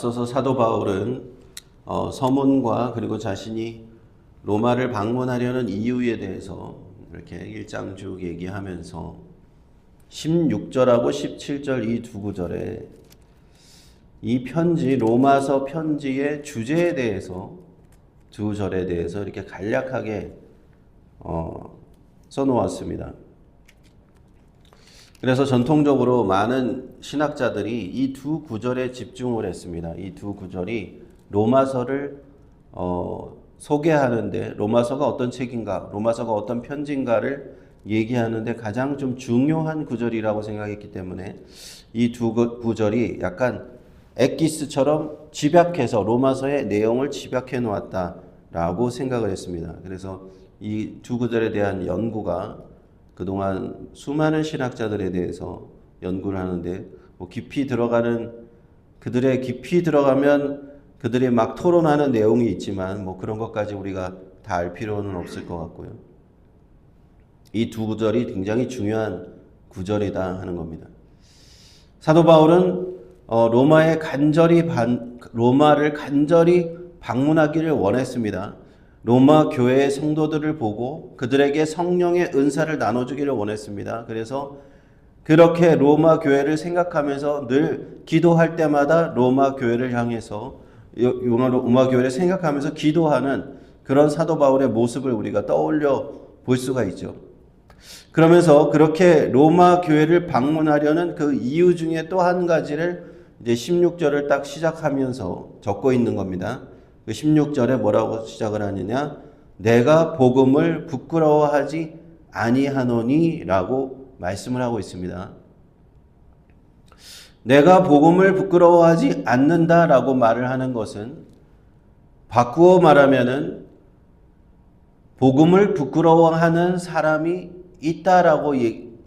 앞서서 사도 바울은 서문과 그리고 자신이 로마를 방문하려는 이유에 대해서 이렇게 1장 쭉 얘기하면서 16절하고 17절 이 두 구절에 이 편지, 로마서 편지의 주제에 대해서 두 절에 대해서 이렇게 간략하게 써놓았습니다. 그래서 전통적으로 많은 신학자들이 이 두 구절에 집중을 했습니다. 이 두 구절이 로마서를 소개하는데, 로마서가 어떤 책인가, 로마서가 어떤 편지인가를 얘기하는데 가장 좀 중요한 구절이라고 생각했기 때문에 이 두 구절이 약간 엑기스처럼 집약해서 로마서의 내용을 집약해 놓았다라고 생각을 했습니다. 그래서 이 두 구절에 대한 연구가 그동안 수많은 신학자들에 대해서 연구를 하는데 그들의 깊이 들어가면 그들이 막 토론하는 내용이 있지만 그런 것까지 우리가 다 알 필요는 없을 것 같고요. 이 두 구절이 굉장히 중요한 구절이다 하는 겁니다. 사도 바울은 로마를 간절히 방문하기를 원했습니다. 로마 교회의 성도들을 보고 그들에게 성령의 은사를 나눠주기를 원했습니다. 그래서 그렇게 로마 교회를 생각하면서 늘 기도할 때마다 로마 교회를 향해서 로마 교회를 생각하면서 기도하는 그런 사도 바울의 모습을 우리가 떠올려 볼 수가 있죠. 그러면서 그렇게 로마 교회를 방문하려는 그 이유 중에 또 한 가지를 이제 16절을 딱 시작하면서 적고 있는 겁니다. 그 16절에 뭐라고 시작을 하느냐? 내가 복음을 부끄러워하지 아니하노니 라고 말씀을 하고 있습니다. 내가 복음을 부끄러워하지 않는다라고 말을 하는 것은 바꾸어 말하면은 복음을 부끄러워하는 사람이 있다라고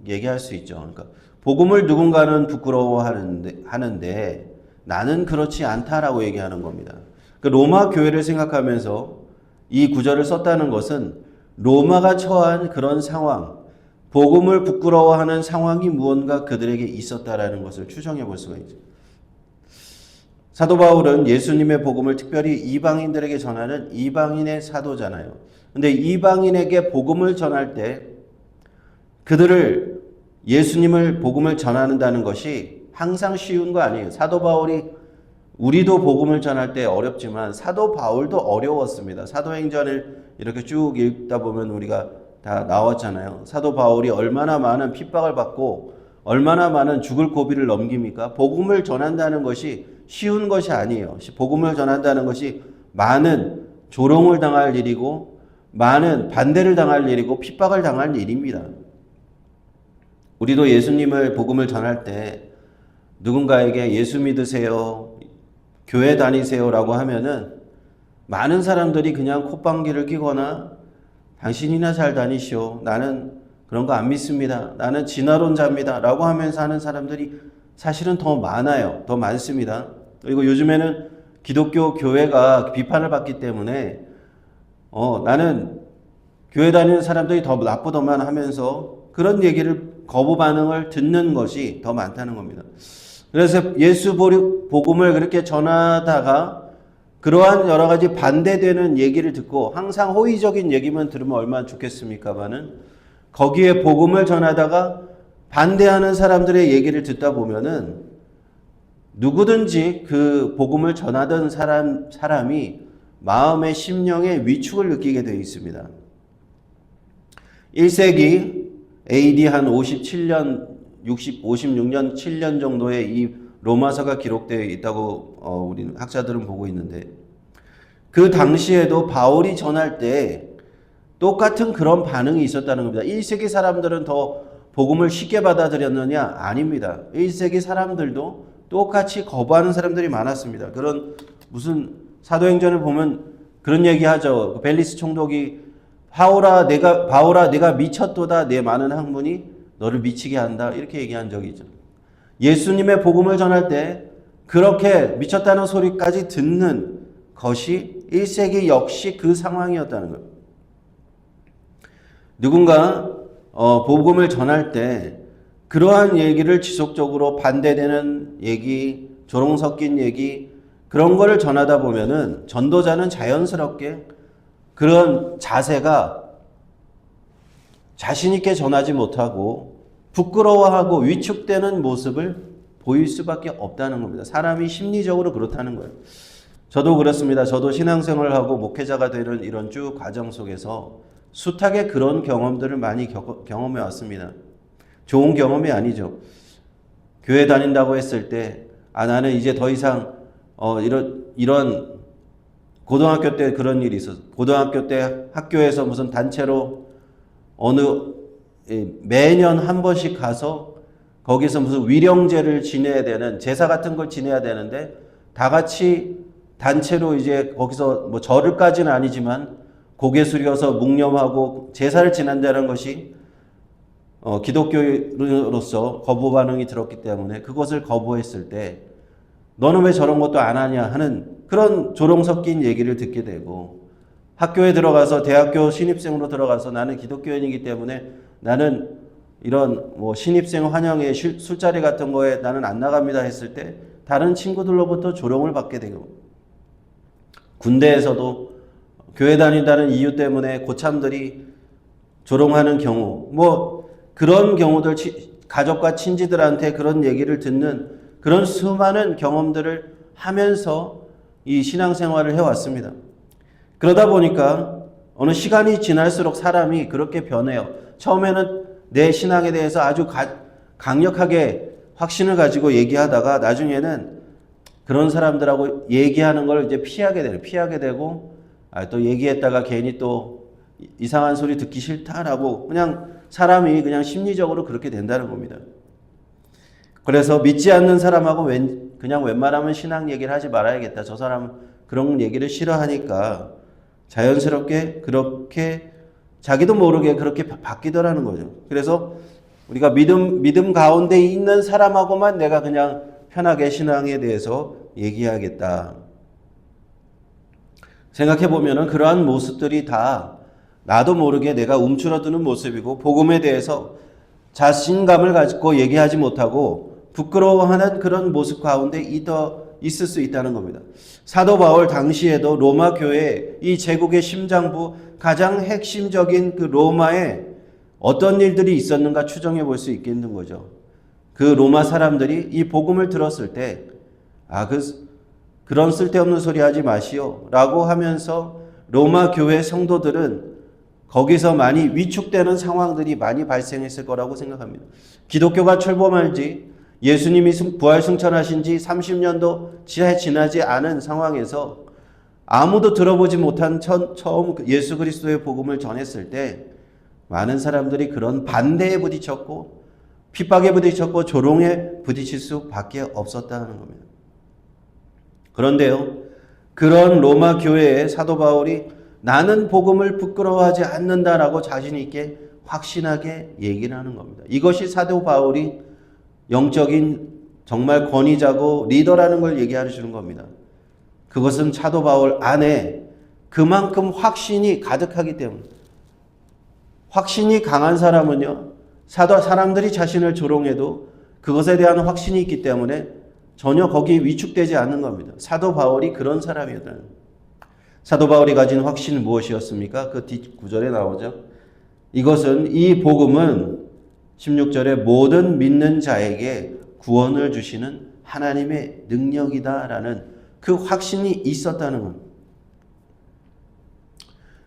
얘기할 수 있죠. 그러니까 복음을 누군가는 부끄러워하는데 나는 그렇지 않다라고 얘기하는 겁니다. 그 로마 교회를 생각하면서 이 구절을 썼다는 것은 로마가 처한 그런 상황, 복음을 부끄러워하는 상황이 무언가 그들에게 있었다라는 것을 추정해 볼 수가 있죠. 사도 바울은 예수님의 복음을 특별히 이방인들에게 전하는 이방인의 사도잖아요. 근데 이방인에게 복음을 전할 때 그들을 예수님을 복음을 전한다는 것이 항상 쉬운 거 아니에요. 사도 바울이 우리도 복음을 전할 때 어렵지만 사도 바울도 어려웠습니다. 사도행전을 이렇게 쭉 읽다 보면 우리가 다 나왔잖아요. 사도 바울이 얼마나 많은 핍박을 받고 얼마나 많은 죽을 고비를 넘깁니까? 복음을 전한다는 것이 쉬운 것이 아니에요. 복음을 전한다는 것이 많은 조롱을 당할 일이고 많은 반대를 당할 일이고 핍박을 당할 일입니다. 우리도 예수님을 복음을 전할 때 누군가에게 예수 믿으세요, 교회 다니세요라고 하면은 많은 사람들이 그냥 콧방귀를 끼거나 당신이나 잘 다니시오, 나는 그런 거 안 믿습니다, 나는 진화론자입니다 라고 하면서 하는 사람들이 사실은 더 많아요. 더 많습니다. 그리고 요즘에는 기독교 교회가 비판을 받기 때문에 나는 교회 다니는 사람들이 더 나쁘더만 하면서 그런 얘기를 거부 반응을 듣는 것이 더 많다는 겁니다. 그래서 예수 복음을 그렇게 전하다가 그러한 여러 가지 반대되는 얘기를 듣고 항상 호의적인 얘기만 들으면 얼마나 좋겠습니까마는 거기에 복음을 전하다가 반대하는 사람들의 얘기를 듣다 보면은 누구든지 그 복음을 전하던 사람이 마음의 심령의 위축을 느끼게 되어 있습니다. 1세기 AD 한 56년 7년 정도의 이 로마서가 기록되어 있다고 우리는 학자들은 보고 있는데 그 당시에도 바울이 전할 때 똑같은 그런 반응이 있었다는 겁니다. 1세기 사람들은 더 복음을 쉽게 받아들였느냐? 아닙니다. 1세기 사람들도 똑같이 거부하는 사람들이 많았습니다. 그런 무슨 사도행전을 보면 그런 얘기하죠. 벨리스 총독이 바울아 내가 미쳤도다, 내 많은 학문이 너를 미치게 한다, 이렇게 얘기한 적이 있죠. 예수님의 복음을 전할 때 그렇게 미쳤다는 소리까지 듣는 것이 1세기 역시 그 상황이었다는 거예요. 누군가 복음을 전할 때 그러한 얘기를 지속적으로 반대되는 얘기, 조롱 섞인 얘기, 그런 거를 전하다 보면은 전도자는 자연스럽게 그런 자세가 자신 있게 전하지 못하고 부끄러워하고 위축되는 모습을 보일 수밖에 없다는 겁니다. 사람이 심리적으로 그렇다는 거예요. 저도 그렇습니다. 저도 신앙생활을 하고 목회자가 되는 이런 쭉 과정 속에서 숱하게 그런 경험들을 많이 경험해 왔습니다. 좋은 경험이 아니죠. 교회 다닌다고 했을 때, 나는 이제 더 이상, 이런, 고등학교 때 그런 일이 있었어. 고등학교 때 학교에서 무슨 단체로 매년 한 번씩 가서 거기서 무슨 위령제를 지내야 되는, 제사 같은 걸 지내야 되는데, 다 같이 단체로 이제 거기서 뭐 절을까지는 아니지만, 고개 숙여서 묵념하고 제사를 지낸다는 것이 기독교로서 거부 반응이 들었기 때문에 그것을 거부했을 때 너는 왜 저런 것도 안 하냐 하는 그런 조롱 섞인 얘기를 듣게 되고, 학교에 들어가서 대학교 신입생으로 들어가서 나는 기독교인이기 때문에 나는 이런 뭐 신입생 환영회 술자리 같은 거에 나는 안 나갑니다 했을 때 다른 친구들로부터 조롱을 받게 되고, 군대에서도 교회 다닌다는 이유 때문에 고참들이 조롱하는 경우, 뭐 그런 경우들, 가족과 친지들한테 그런 얘기를 듣는 그런 수많은 경험들을 하면서 이 신앙생활을 해왔습니다. 그러다 보니까 어느 시간이 지날수록 사람이 그렇게 변해요. 처음에는 내 신앙에 대해서 아주 강력하게 확신을 가지고 얘기하다가 나중에는 그런 사람들하고 얘기하는 걸 이제 피하게 되고, 또 얘기했다가 괜히 또 이상한 소리 듣기 싫다라고 그냥 사람이 그냥 심리적으로 그렇게 된다는 겁니다. 그래서 믿지 않는 사람하고 그냥 웬만하면 신앙 얘기를 하지 말아야겠다. 저 사람은 그런 얘기를 싫어하니까 자연스럽게 그렇게 자기도 모르게 그렇게 바뀌더라는 거죠. 그래서 우리가 믿음 가운데 있는 사람하고만 내가 그냥 편하게 신앙에 대해서 얘기하겠다. 생각해 보면은 그러한 모습들이 다 나도 모르게 내가 움츠러드는 모습이고, 복음에 대해서 자신감을 가지고 얘기하지 못하고 부끄러워하는 그런 모습 가운데 있을 수 있다는 겁니다. 사도 바울 당시에도 로마 교회, 이 제국의 심장부, 가장 핵심적인 그 로마에 어떤 일들이 있었는가 추정해 볼 수 있겠는 거죠. 그 로마 사람들이 이 복음을 들었을 때, 그런 쓸데없는 소리 하지 마시오 라고 하면서 로마 교회 성도들은 거기서 많이 위축되는 상황들이 많이 발생했을 거라고 생각합니다. 기독교가 출범한 지, 예수님이 부활 승천하신 지 30년도 지나지 않은 상황에서 아무도 들어보지 못한 처음 예수 그리스도의 복음을 전했을 때 많은 사람들이 그런 반대에 부딪혔고 핍박에 부딪혔고 조롱에 부딪힐 수밖에 없었다는 겁니다. 그런데요, 그런 로마 교회의 사도 바울이 나는 복음을 부끄러워하지 않는다라고 자신 있게 확신하게 얘기를 하는 겁니다. 이것이 사도 바울이 영적인 정말 권위자고 리더라는 걸 얘기해 주는 겁니다. 그것은 사도 바울 안에 그만큼 확신이 가득하기 때문에, 확신이 강한 사람은요, 사람들이 자신을 조롱해도 그것에 대한 확신이 있기 때문에 전혀 거기에 위축되지 않는 겁니다. 사도 바울이 그런 사람이었다는. 사도 바울이 가진 확신은 무엇이었습니까? 그 뒷 구절에 나오죠. 이것은, 이 복음은 16절에 모든 믿는 자에게 구원을 주시는 하나님의 능력이다라는 그 확신이 있었다는 겁니다.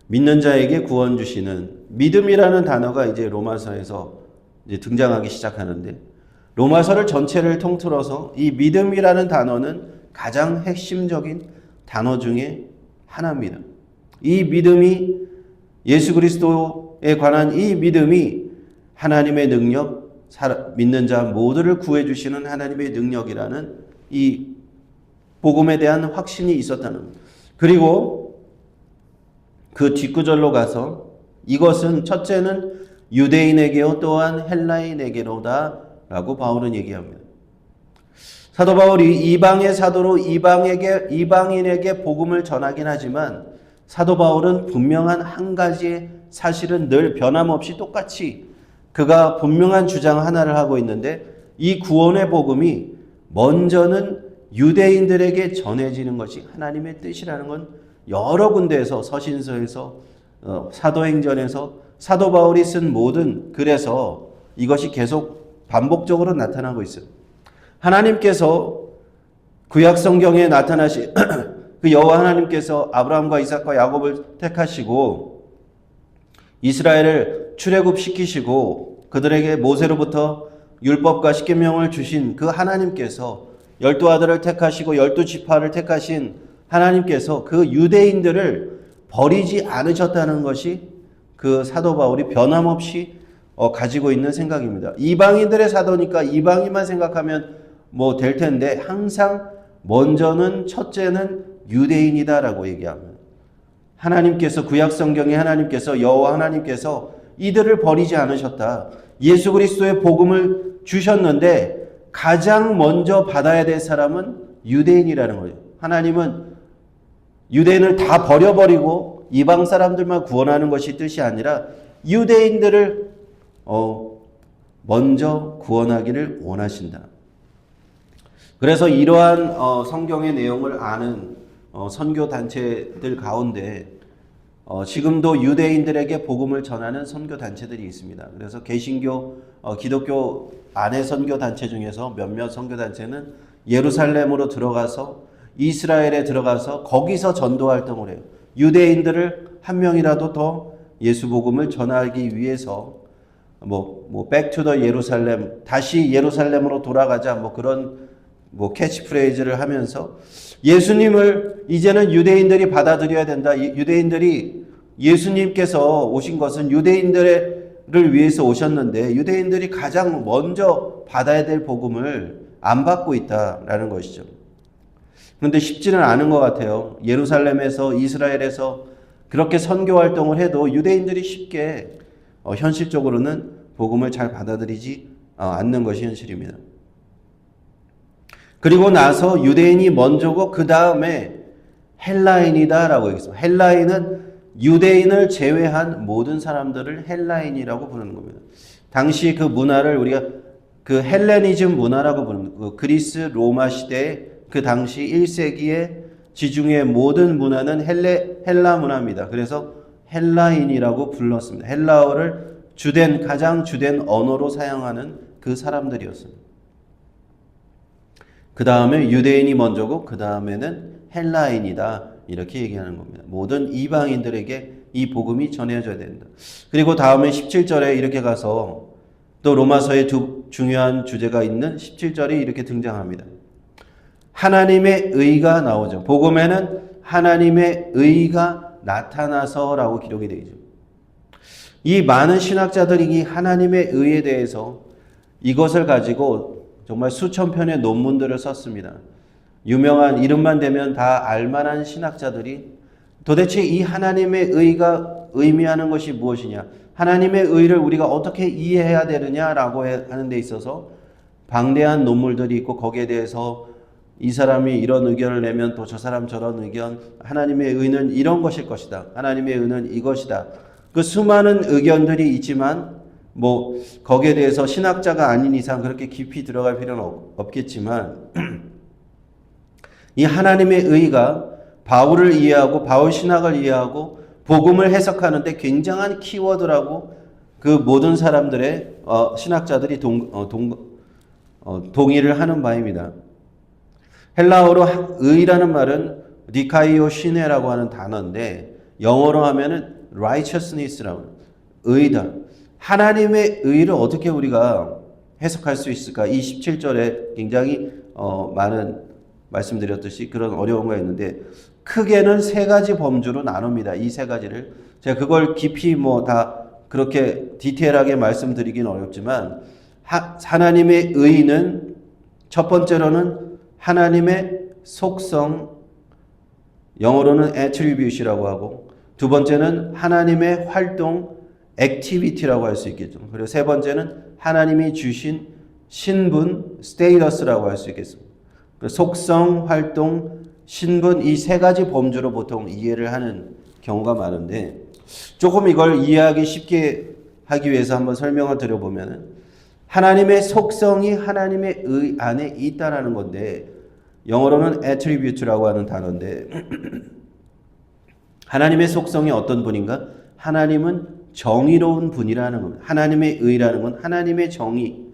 믿는 자에게 구원 주시는, 믿음이라는 단어가 이제 로마서에서 이제 등장하기 시작하는데, 로마서를 전체를 통틀어서 이 믿음이라는 단어는 가장 핵심적인 단어 중에 하나입니다. 이 믿음이, 예수 그리스도에 관한 이 믿음이 하나님의 능력, 믿는 자 모두를 구해주시는 하나님의 능력이라는 이 복음에 대한 확신이 있었다는 겁니다. 그리고 그 뒷구절로 가서 이것은 첫째는 유대인에게요 또한 헬라인에게로다 라고 바울은 얘기합니다. 사도 바울이 이방의 사도로 이방인에게 복음을 전하긴 하지만 사도 바울은 분명한 한 가지의 사실은 늘 변함없이 똑같이 그가 분명한 주장 하나를 하고 있는데, 이 구원의 복음이 먼저는 유대인들에게 전해지는 것이 하나님의 뜻이라는 건 여러 군데에서 서신서에서 사도행전에서 사도 바울이 쓴 모든 글에서 이것이 계속 반복적으로 나타나고 있어요. 하나님께서 구약 성경에 나타나신 그 여호와 하나님께서 아브라함과 이삭과 야곱을 택하시고 이스라엘을 출애굽시키시고 그들에게 모세로부터 율법과 십계명을 주신 그 하나님께서 12아들을 택하시고 12지파를 택하신 하나님께서 그 유대인들을 버리지 않으셨다는 것이 그 사도 바울이 변함없이 가지고 있는 생각입니다. 이방인들의 사도니까 이방인만 생각하면 뭐 될 텐데 항상 먼저는 첫째는 유대인이다라고 얘기합니다. 하나님께서 구약 성경에 하나님께서 여호와 하나님께서 이들을 버리지 않으셨다. 예수 그리스도의 복음을 주셨는데 가장 먼저 받아야 될 사람은 유대인이라는 거예요. 하나님은 유대인을 다 버려버리고 이방 사람들만 구원하는 것이 뜻이 아니라 유대인들을 먼저 구원하기를 원하신다. 그래서 이러한 성경의 내용을 아는 선교 단체들 가운데 지금도 유대인들에게 복음을 전하는 선교 단체들이 있습니다. 그래서 개신교, 기독교 안의 선교 단체 중에서 몇몇 선교 단체는 예루살렘으로 들어가서 이스라엘에 들어가서 거기서 전도 활동을 해요. 유대인들을 한 명이라도 더 예수 복음을 전하기 위해서 back to the 예루살렘, 다시 예루살렘으로 돌아가자 그런 캐치프레이즈를 하면서 예수님을 이제는 유대인들이 받아들여야 된다. 유대인들이 예수님께서 오신 것은 유대인들을 위해서 오셨는데 유대인들이 가장 먼저 받아야 될 복음을 안 받고 있다라는 것이죠. 그런데 쉽지는 않은 것 같아요. 예루살렘에서 이스라엘에서 그렇게 선교 활동을 해도 유대인들이 쉽게 현실적으로는 복음을 잘 받아들이지 않는 것이 현실입니다. 그리고 나서 유대인이 먼저고 그 다음에 헬라인이다라고 얘기했습니다. 헬라인은 유대인을 제외한 모든 사람들을 헬라인이라고 부르는 겁니다. 당시 그 문화를 우리가 그 헬레니즘 문화라고 부릅니다. 그 그리스 로마 시대의 그 당시 1세기의 지중해 모든 문화는 헬라 문화입니다. 그래서 헬라인이라고 불렀습니다. 헬라어를 가장 주된 언어로 사용하는 그 사람들이었습니다. 그 다음에 유대인이 먼저고 그 다음에는 헬라인이다 이렇게 얘기하는 겁니다. 모든 이방인들에게 이 복음이 전해져야 된다. 그리고 다음에 17절에 이렇게 가서 또 로마서의 두 중요한 주제가 있는 17절이 이렇게 등장합니다. 하나님의 의가 나오죠. 복음에는 하나님의 의가 나타나서라고 기록이 되어 있죠. 이 많은 신학자들이 이 하나님의 의에 대해서 이것을 가지고 정말 수천 편의 논문들을 썼습니다. 유명한 이름만 대면 다 알만한 신학자들이 도대체 이 하나님의 의가 의미하는 것이 무엇이냐, 하나님의 의를 우리가 어떻게 이해해야 되느냐라고 하는 데 있어서 방대한 논문들이 있고 거기에 대해서 이 사람이 이런 의견을 내면 또 저 사람 저런 의견, 하나님의 의는 이런 것일 것이다, 하나님의 의는 이것이다. 그 수많은 의견들이 있지만 거기에 대해서 신학자가 아닌 이상 그렇게 깊이 들어갈 필요는 없겠지만 이 하나님의 의가 바울을 이해하고 바울 신학을 이해하고 복음을 해석하는데 굉장한 키워드라고 그 모든 사람들의 신학자들이 동의를 하는 바입니다. 헬라어로 의라는 말은 디카이오 시네라고 하는 단어인데 영어로 하면은 righteousness라고 의다. 하나님의 의를 어떻게 우리가 해석할 수 있을까? 이 17절에 굉장히 많은 말씀드렸듯이 그런 어려움가 있는데 크게는 세 가지 범주로 나눕니다. 이 세 가지를 제가 그걸 깊이 다 그렇게 디테일하게 말씀드리긴 어렵지만 하나님의 의는 첫 번째로는 하나님의 속성, 영어로는 attribute이라고 하고 두 번째는 하나님의 활동, activity라고 할 수 있겠죠. 그리고 세 번째는 하나님이 주신 신분, status라고 할 수 있겠습니다. 속성, 활동, 신분 이 세 가지 범주로 보통 이해를 하는 경우가 많은데 조금 이걸 이해하기 쉽게 하기 위해서 한번 설명을 드려보면 하나님의 속성이 하나님의 의 안에 있다라는 건데 영어로는 attribute라고 하는 단어인데 하나님의 속성이 어떤 분인가? 하나님은 정의로운 분이라는 겁니다. 하나님의 의라는 건 하나님의 정의.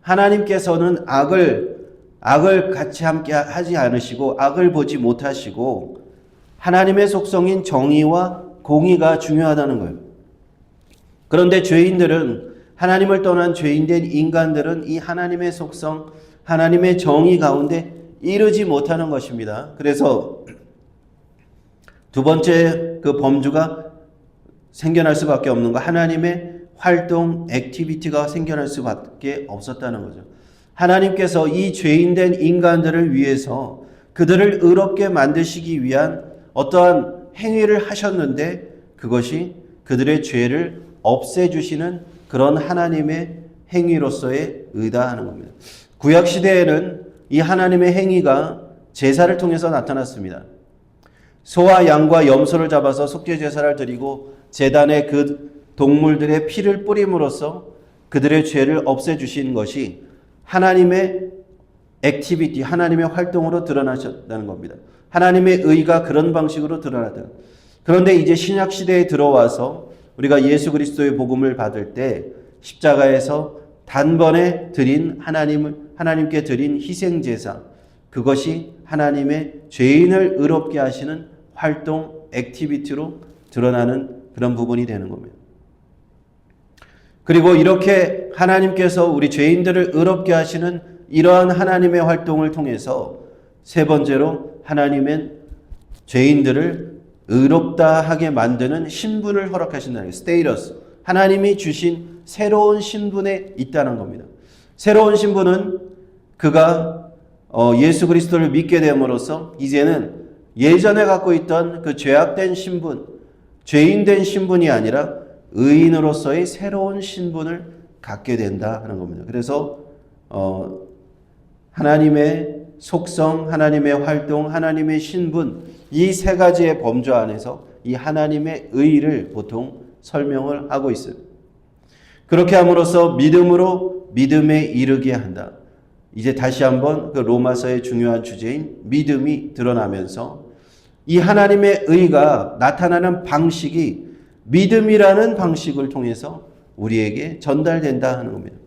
하나님께서는 악을 같이 함께 하지 않으시고 악을 보지 못하시고 하나님의 속성인 정의와 공의가 중요하다는 거예요. 그런데 죄인들은 하나님을 떠난 죄인된 인간들은 이 하나님의 속성, 하나님의 정의 가운데 이르지 못하는 것입니다. 그래서 두 번째 그 범주가 생겨날 수밖에 없는 거 하나님의 활동, 액티비티가 생겨날 수밖에 없었다는 거죠. 하나님께서 이 죄인된 인간들을 위해서 그들을 의롭게 만드시기 위한 어떠한 행위를 하셨는데 그것이 그들의 죄를 없애주시는 그런 하나님의 행위로서의 의다하는 겁니다. 구약시대에는 이 하나님의 행위가 제사를 통해서 나타났습니다. 소와 양과 염소를 잡아서 속죄제사를 드리고 제단에 그 동물들의 피를 뿌림으로써 그들의 죄를 없애주신 것이 하나님의 액티비티, 하나님의 활동으로 드러나셨다는 겁니다. 하나님의 의가 그런 방식으로 드러났다. 그런데 이제 신약시대에 들어와서 우리가 예수 그리스도의 복음을 받을 때 십자가에서 단번에 드린 하나님께 드린 희생제사, 그것이 하나님의 죄인을 의롭게 하시는 활동, 액티비티로 드러나는 그런 부분이 되는 겁니다. 그리고 이렇게 하나님께서 우리 죄인들을 의롭게 하시는 이러한 하나님의 활동을 통해서 세 번째로 하나님은 죄인들을 의롭다 하게 만드는 신분을 허락하신다는 게 스테이터스, 하나님이 주신 새로운 신분에 있다는 겁니다. 새로운 신분은 그가 예수 그리스도를 믿게 됨으로써 이제는 예전에 갖고 있던 그 죄악된 신분, 죄인된 신분이 아니라 의인으로서의 새로운 신분을 갖게 된다 하는 겁니다. 그래서 하나님의 속성, 하나님의 활동, 하나님의 신분, 이 세 가지의 범주 안에서 이 하나님의 의를 보통 설명을 하고 있어요. 그렇게 함으로써 믿음으로 믿음에 이르게 한다. 이제 다시 한번 그 로마서의 중요한 주제인 믿음이 드러나면서 이 하나님의 의가 나타나는 방식이 믿음이라는 방식을 통해서 우리에게 전달된다 하는 겁니다.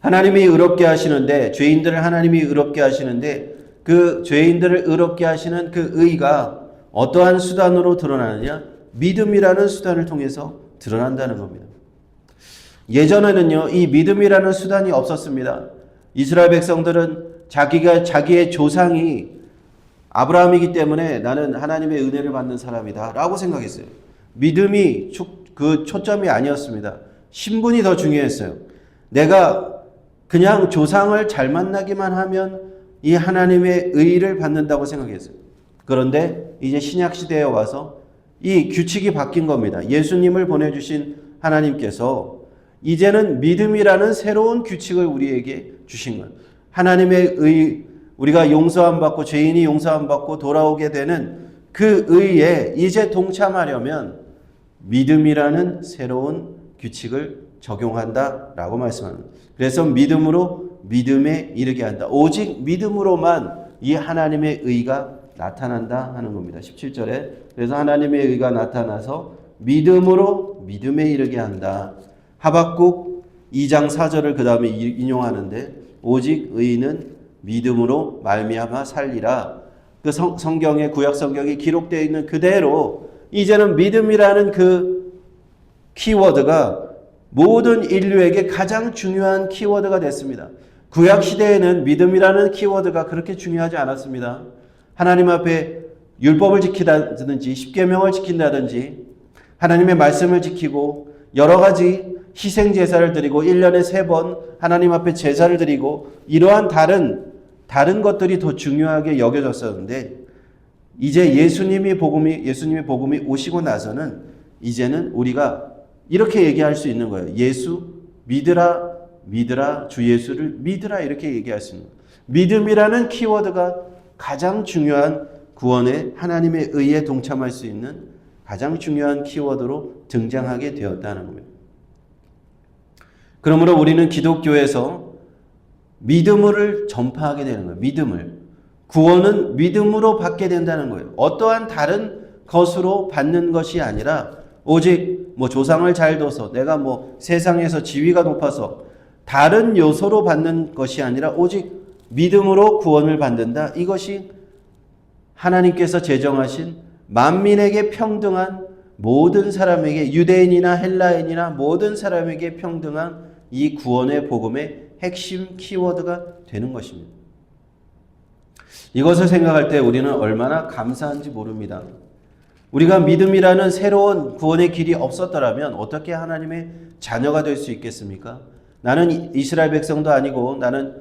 하나님이 의롭게 하시는데, 죄인들을 하나님이 의롭게 하시는데 그 죄인들을 의롭게 하시는 그 의가 어떠한 수단으로 드러나느냐? 믿음이라는 수단을 통해서 드러난다는 겁니다. 예전에는요, 이 믿음이라는 수단이 없었습니다. 이스라엘 백성들은 자기의 조상이 아브라함이기 때문에 나는 하나님의 은혜를 받는 사람이다 라고 생각했어요. 믿음이 그 초점이 아니었습니다. 신분이 더 중요했어요. 내가 그냥 조상을 잘 만나기만 하면 이 하나님의 의를 받는다고 생각했어요. 그런데 이제 신약시대에 와서 이 규칙이 바뀐 겁니다. 예수님을 보내주신 하나님께서 이제는 믿음이라는 새로운 규칙을 우리에게 주신 거예요. 하나님의 의, 우리가 용서함 받고 죄인이 용서함 받고 돌아오게 되는 그 의에 이제 동참하려면 믿음이라는 새로운 규칙을 적용한다라고 말씀합니다. 그래서 믿음으로 믿음에 이르게 한다. 오직 믿음으로만 이 하나님의 의가 나타난다 하는 겁니다. 17절에 그래서 하나님의 의가 나타나서 믿음으로 믿음에 이르게 한다. 하박국 2장 4절을 그 다음에 인용하는데 오직 의인은 믿음으로 말미암아 살리라. 그 성경에 구약 성경에 기록되어 있는 그대로 이제는 믿음이라는 그 키워드가 모든 인류에게 가장 중요한 키워드가 됐습니다. 구약 시대에는 믿음이라는 키워드가 그렇게 중요하지 않았습니다. 하나님 앞에 율법을 지키다든지 십계명을 지킨다든지 하나님의 말씀을 지키고 여러 가지 희생 제사를 드리고 1년에 3번 하나님 앞에 제사를 드리고 이러한 다른 것들이 더 중요하게 여겨졌었는데 이제 예수님의 복음이 오시고 나서는 이제는 우리가 이렇게 얘기할 수 있는 거예요. 예수 믿으라 주 예수를 믿으라 이렇게 얘기할 수 있는 거예요. 믿음이라는 키워드가 가장 중요한 구원에 하나님의 의에 동참할 수 있는 가장 중요한 키워드로 등장하게 되었다는 겁니다. 그러므로 우리는 기독교에서 믿음을 전파하게 되는 거예요. 믿음을. 구원은 믿음으로 받게 된다는 거예요. 어떠한 다른 것으로 받는 것이 아니라 오직 뭐 조상을 잘 둬서 내가 뭐 세상에서 지위가 높아서 다른 요소로 받는 것이 아니라 오직 믿음으로 구원을 받는다. 이것이 하나님께서 제정하신 만민에게 평등한 모든 사람에게 유대인이나 헬라인이나 모든 사람에게 평등한 이 구원의 복음의 핵심 키워드가 되는 것입니다. 이것을 생각할 때 우리는 얼마나 감사한지 모릅니다. 우리가 믿음이라는 새로운 구원의 길이 없었더라면 어떻게 하나님의 자녀가 될 수 있겠습니까? 나는 이스라엘 백성도 아니고 나는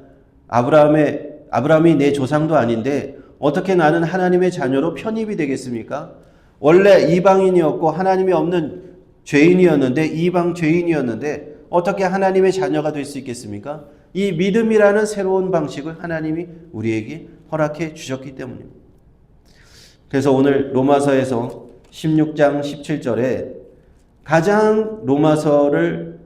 아브라함이 내 조상도 아닌데 어떻게 나는 하나님의 자녀로 편입이 되겠습니까? 원래 이방인이었고 하나님이 없는 죄인이었는데 이방 죄인이었는데 어떻게 하나님의 자녀가 될 수 있겠습니까? 이 믿음이라는 새로운 방식을 하나님이 우리에게 허락해 주셨기 때문입니다. 그래서 오늘 로마서에서 16장 17절에 가장 로마서를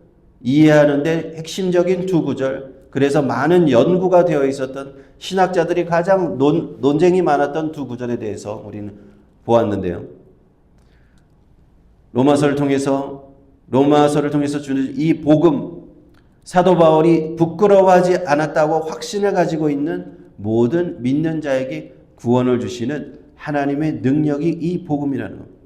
이해하는데 핵심적인 두 구절, 그래서 많은 연구가 되어 있었던 신학자들이 가장 논쟁이 많았던 두 구절에 대해서 우리는 보았는데요. 로마서를 통해서 주는 이 복음, 사도 바울이 부끄러워하지 않았다고 확신을 가지고 있는 모든 믿는 자에게 구원을 주시는 하나님의 능력이 이 복음이라는 겁니다.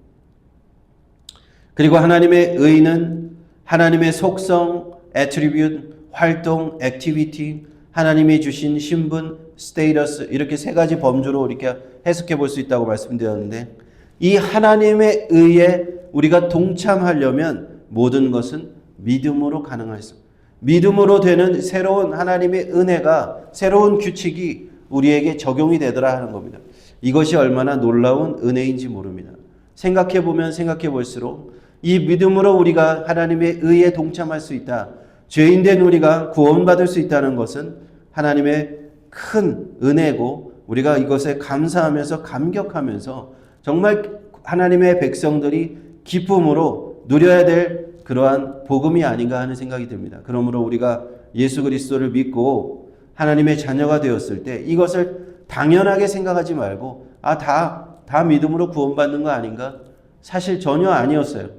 그리고 하나님의 의는 하나님의 속성, 애트리뷰트, 활동, 액티비티, 하나님이 주신 신분, 스테이터스, 이렇게 세 가지 범주로 이렇게 해석해 볼 수 있다고 말씀드렸는데, 이 하나님의 의에 우리가 동참하려면 모든 것은 믿음으로 가능할 수 있습니다. 믿음으로 되는 새로운 하나님의 은혜가, 새로운 규칙이 우리에게 적용이 되더라 하는 겁니다. 이것이 얼마나 놀라운 은혜인지 모릅니다. 생각해 보면 생각해 볼수록 이 믿음으로 우리가 하나님의 의에 동참할 수 있다. 죄인된 우리가 구원받을 수 있다는 것은 하나님의 큰 은혜고, 우리가 이것에 감사하면서 감격하면서 정말 하나님의 백성들이 기쁨으로 누려야 될 그러한 복음이 아닌가 하는 생각이 듭니다. 그러므로 우리가 예수 그리스도를 믿고 하나님의 자녀가 되었을 때 이것을 당연하게 생각하지 말고 다 믿음으로 구원받는 거 아닌가? 사실 전혀 아니었어요.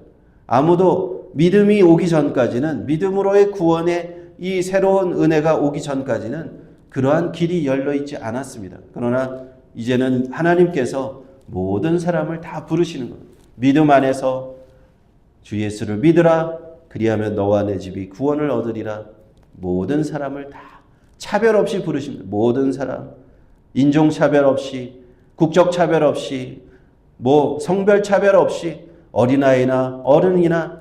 아무도 믿음이 오기 전까지는, 믿음으로의 구원의 이 새로운 은혜가 오기 전까지는 그러한 길이 열려있지 않았습니다. 그러나 이제는 하나님께서 모든 사람을 다 부르시는 겁니다. 믿음 안에서 주 예수를 믿으라, 그리하면 너와 내 집이 구원을 얻으리라. 모든 사람을 다 차별 없이 부르십니다. 모든 사람, 인종 차별 없이, 국적 차별 없이, 성별 차별 없이, 어린아이나 어른이나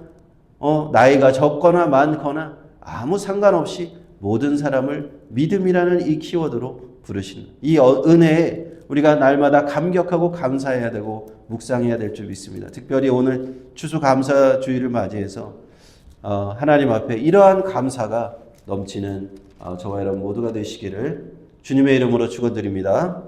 나이가 적거나 많거나 아무 상관없이 모든 사람을 믿음이라는 이 키워드로 부르시는 이 은혜에 우리가 날마다 감격하고 감사해야 되고 묵상해야 될 줄 믿습니다. 특별히 오늘 추수감사주의를 맞이해서 하나님 앞에 이러한 감사가 넘치는 저와 여러분 모두가 되시기를 주님의 이름으로 축원드립니다.